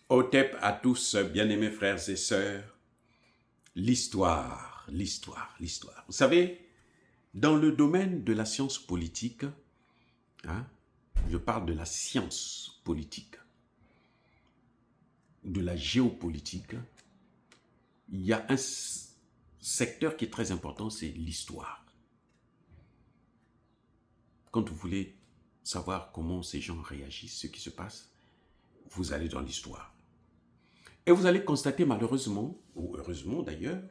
Otep à tous, bien-aimés frères et sœurs, l'histoire. Vous savez, dans le domaine de la science politique, hein, je parle de la science politique, de la géopolitique, il y a un secteur qui est très important, c'est l'histoire. Quand vous voulez savoir comment ces gens réagissent, ce qui se passe, vous allez dans l'histoire. Et vous allez constater malheureusement, ou heureusement d'ailleurs,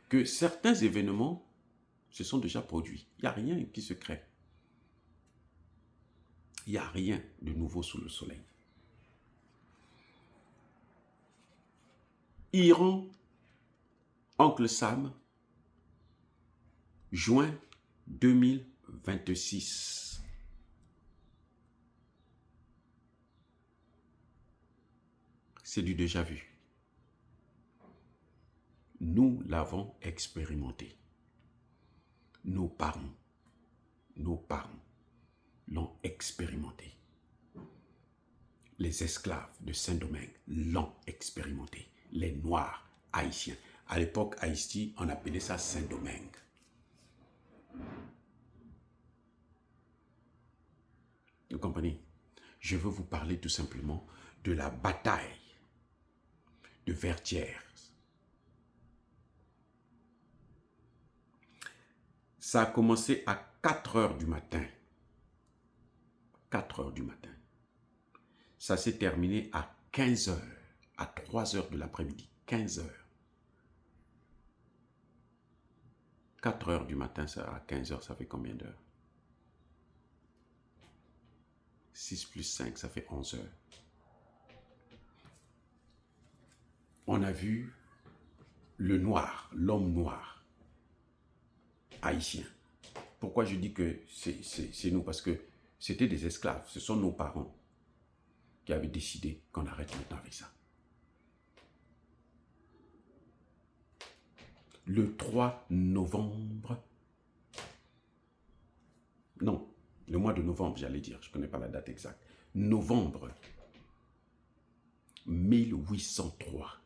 que certains événements se sont déjà produits. Il n'y a rien qui se crée. Il n'y a rien de nouveau sous le soleil. Iran, Oncle Sam, juin 2026. C'est du déjà vu. Nous l'avons expérimenté. Nos parents l'ont expérimenté. Les esclaves de Saint-Domingue l'ont expérimenté. Les Noirs haïtiens. À l'époque, Haïti, on appelait ça Saint-Domingue. Vous comprenez? Je veux vous parler tout simplement de la bataille de Vertières. Ça a commencé à 4 heures du matin. 4 heures du matin. Ça s'est terminé à 15 heures, à 3 heures de l'après-midi. 15 heures. 4 heures du matin, ça, à 15 heures, ça fait combien d'heures? 6 plus 5, ça fait 11 heures. On a vu le noir, l'homme noir, haïtien. Pourquoi je dis que c'est nous? Parce que c'était des esclaves. Ce sont nos parents qui avaient décidé qu'on arrête maintenant avec ça. Le 3 novembre, non, le mois de novembre, j'allais dire, je ne connais pas la date exacte. Novembre 1803,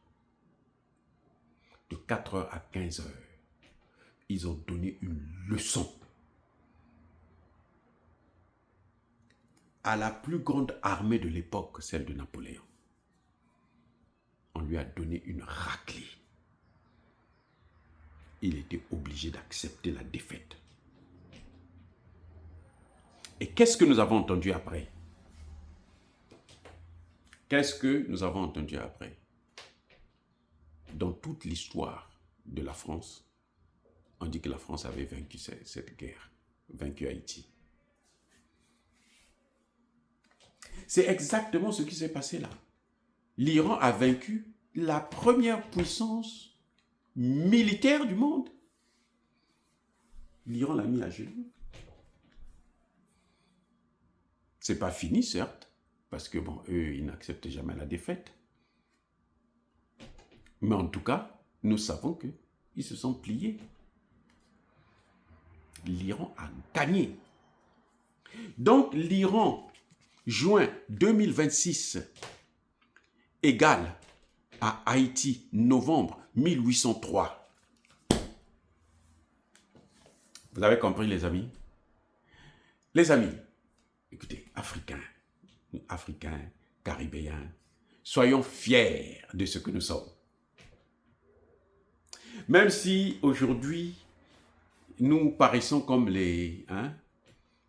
de 4 heures à 15 heures, ils ont donné une leçon à la plus grande armée de l'époque, celle de Napoléon. On lui a donné une raclée. Il était obligé d'accepter la défaite. Et qu'est-ce que nous avons entendu après? Qu'est-ce que nous avons entendu après? Dans toute l'histoire de la France, on dit que la France avait vaincu cette guerre, vaincu Haïti. C'est exactement ce qui s'est passé là. L'Iran a vaincu la première puissance militaire du monde. L'Iran l'a mis à genoux. C'est pas fini, certes, parce que bon, eux, ils n'acceptent jamais la défaite. Mais en tout cas, nous savons qu'ils se sont pliés. L'Iran a gagné. Donc, l'Iran, juin 2026, égale à Haïti, novembre 1803. Vous avez compris, les amis? Les amis, écoutez, Africains, Caribéens, soyons fiers de ce que nous sommes. Même si aujourd'hui, nous paraissons comme les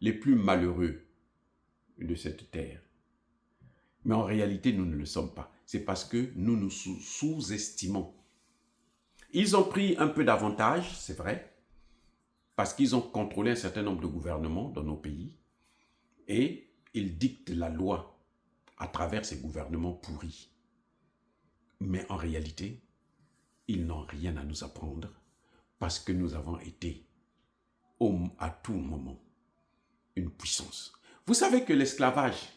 plus malheureux de cette terre. Mais en réalité, nous ne le sommes pas. C'est parce que nous nous sous-estimons. Ils ont pris un peu d'avantage, c'est vrai, parce qu'ils ont contrôlé un certain nombre de gouvernements dans nos pays et ils dictent la loi à travers ces gouvernements pourris. Mais en réalité, ils n'ont rien à nous apprendre parce que nous avons été à tout moment une puissance. Vous savez que l'esclavage,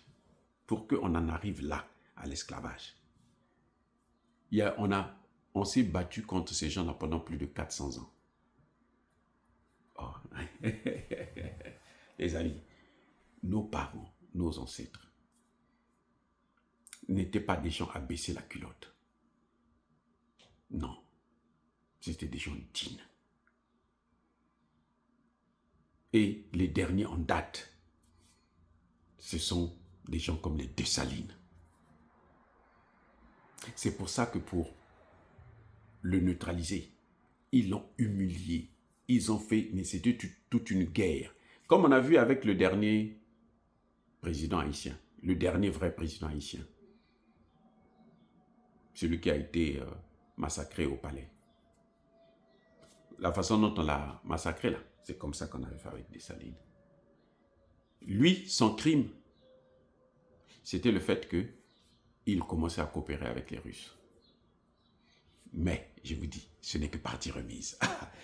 pour qu'on en arrive là, à l'esclavage, on s'est battu contre ces gens-là pendant plus de 400 ans. Oh. Les amis, nos parents, nos ancêtres, n'étaient pas des gens à baisser la culotte. Non, c'était des gens dignes. Et les derniers en date, ce sont des gens comme les Dessalines. C'est pour ça que pour le neutraliser, ils l'ont humilié. Ils ont fait, mais c'était toute une guerre. Comme on a vu avec le dernier président haïtien, le dernier vrai président haïtien. Celui qui a été massacré au palais. La façon dont on l'a massacré là, c'est comme ça qu'on avait fait avec Dessalines. Lui, son crime, c'était le fait qu'il commençait à coopérer avec les Russes. Mais, je vous dis, ce n'est que partie remise.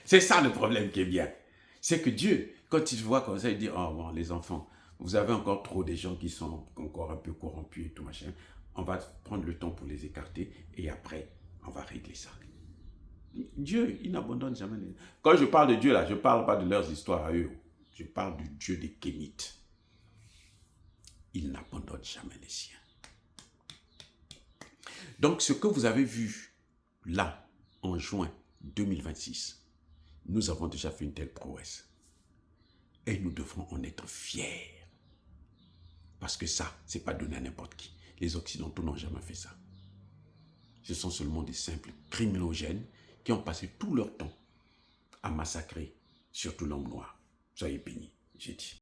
C'est ça le problème qui est bien. C'est que Dieu, quand il voit comme ça, il dit, oh bon, les enfants, vous avez encore trop de gens qui sont encore un peu corrompus et tout machin. On va prendre le temps pour les écarter et après, on va régler ça. Dieu, il n'abandonne jamais les... Quand je parle de Dieu là, je ne parle pas de leurs histoires à eux. Je parle du Dieu des Kémites. Il n'abandonne jamais les siens. Donc, ce que vous avez vu là, en juin 2026, nous avons déjà fait une telle prouesse. Et nous devrons en être fiers. Parce que ça, ce n'est pas donné à n'importe qui. Les Occidentaux n'ont jamais fait ça. Ce sont seulement des simples criminogènes qui ont passé tout leur temps à massacrer, surtout l'homme noir. Soyez bénis, j'ai dit.